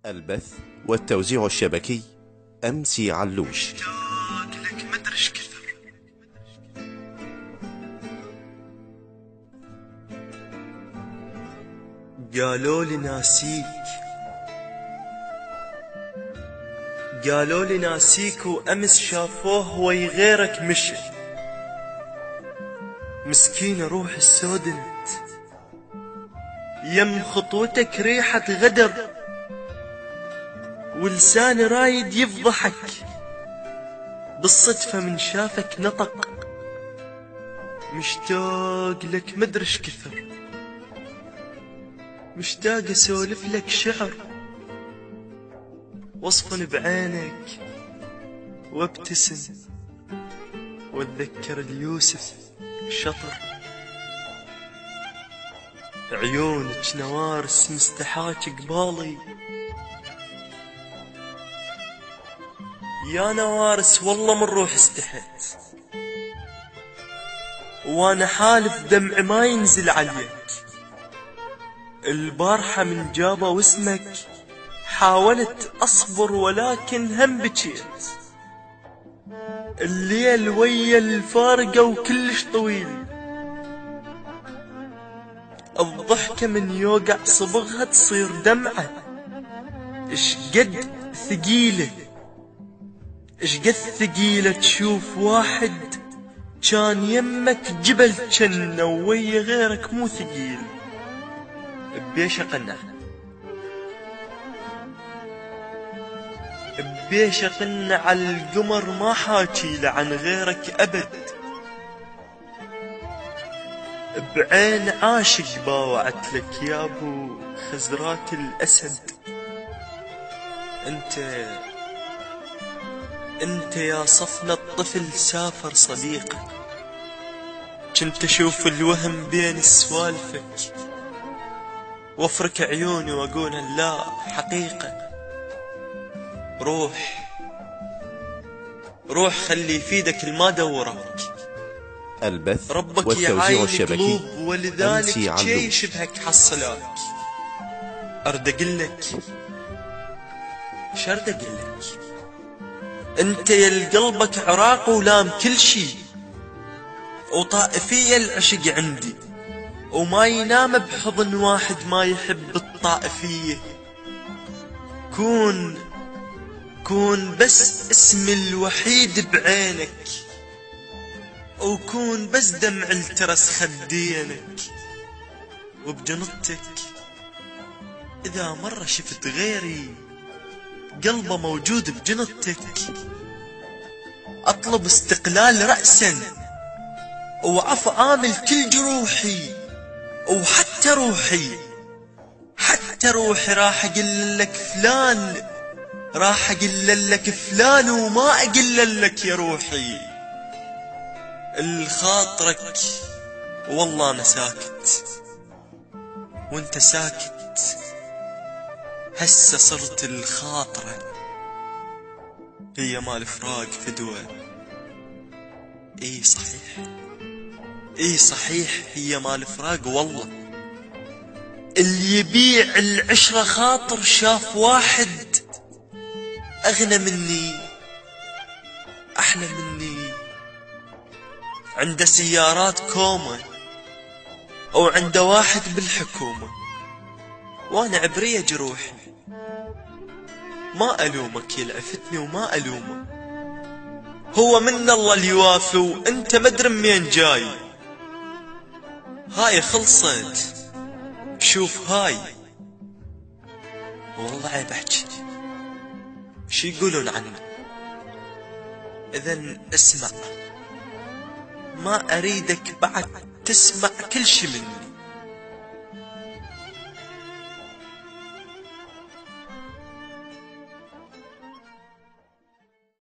البث والتوزيع الشبكي أمسي علوش. مشتاق لك مدرش كثر. قالوا لي ناسيك، قالوا لي ناسيك، وأمس شافوه وي غيرك مشي. مسكينة روح السودنت، يم خطوتك ريحة غدر، ولسان رايد يفضحك. بالصدفة من شافك نطق، مشتاق لك مدرش كثر. مشتاق اسولف لك شعر واصفن بعينك وابتسم واتذكر اليوسف شطر. عيونك نوارس مستحاك قبالي، يا نوارس والله من روح استحيت، وانا حالف دمع ما ينزل عليك. البارحة من جابه واسمك حاولت اصبر ولكن هم بجيت. الليل ويا الفارقة وكلش طويل، الضحكة من يوقع صبغها تصير دمعة. اشقد ثقيلة، اشقد ثقيلة تشوف واحد كان يمك جبل جنة ويا غيرك مو ثقيل. بيش اقنع، بيش اقنع على القمر ما حاكي عن غيرك ابد. بعين عاشق باوعت لك يا ابو خزرات الاسد. انت يا صفنا الطفل سافر صديقك، كنت اشوف الوهم بين سوالفك وافرك عيوني واقول لا حقيقة. روح خلي يفيدك الما دورك. البث ربك والتوزيع يعاين الشبكي قلوب، ولذلك أمسي علوش. شي يشبهك حصلاك. ارد اقلك شرد اقلك، انت يا قلبك عراق ولام كل شي، وطائفية العشق عندي، وما ينام بحضن واحد ما يحب الطائفية. كون بس اسمي الوحيد بعينك، وكون بس دمع الترس خدينك. وبجنطك إذا مرة شفت غيري قلبه موجود بجنطك، أطلب استقلال رأسا وعفو آمل كل جروحي. وحتى روحي راح اقل لك فلان، راح اقل لك فلان وما اقل لك يا روحي. الخاطرك والله انا ساكت وانت ساكت، هسه صرت الخاطرة هي مال فراق فدوة. اي صحيح هي مال فراق والله. اللي يبيع العشرة خاطر شاف واحد اغنى مني احلى مني، عنده سيارات كومة او عنده واحد بالحكومة، وانا عبرية جروحي. ما الومك يلعفتني وما الومه، هو من الله اللي يوافي وانت مدري منين جاي. هاي خلصت، شوف هاي والله عيب احكي شي يقولون عنه. اذن اسمع، ما اريدك بعد تسمع كل شي مني.